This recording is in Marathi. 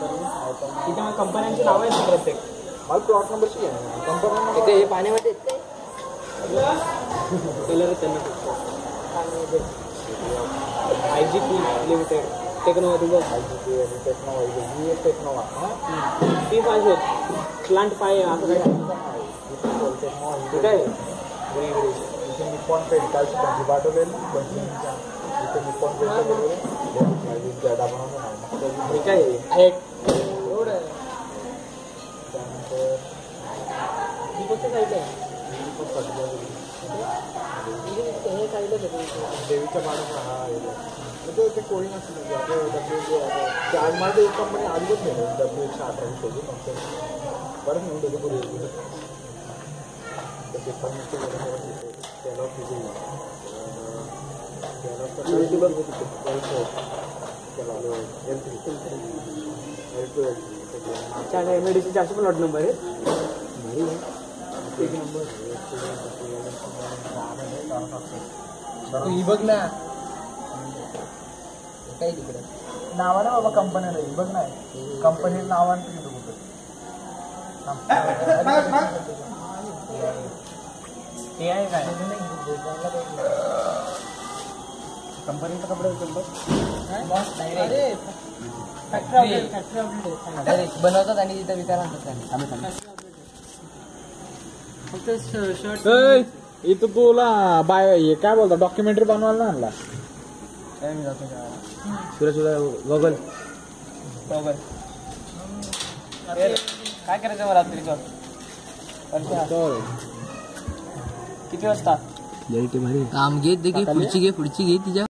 तिथे कंपन्यांची नावं आहेत प्रत्येक. मला प्लॉट नंबरची आहे कंपनी. ते पाण्यामध्ये कलर त्यांना IGP लिमिटेड टेक्नोवा तुझं टेक्नोवा ती पाहिजे प्लांट पाय असं काय आहे. इथे निपॉन पेंट कालची भाजी पाठवलेली ना इथे निपॉन पेंट गाडा बनवून हे काय आहे एवढं त्यानंतर देवीच्या पाण्याचा हा ते कोळी नसलं आज माझं एक कंपनी आलीच नाही W118 शोधून परत म्हणून त्याच्या पुढे मेडिसिन 400 प्लॉट नंबर आहे. एक नंबर बघ ना काही तिकडे नावाने बाबा कंपनी नाही बघ ना कंपनी नावाने तिकडे कुठं ते आहे काय कंपनीचा कपडा बनवतात आणि तिथं विकायला आणतात. फक्त शर्ट इथं तुला बाय हे काय बोलतो डॉक्युमेंटरी बनवायला ना आणला गॉगल काय करायचं मला रात्री किती वाजता काम घे पुढची घे तिच्या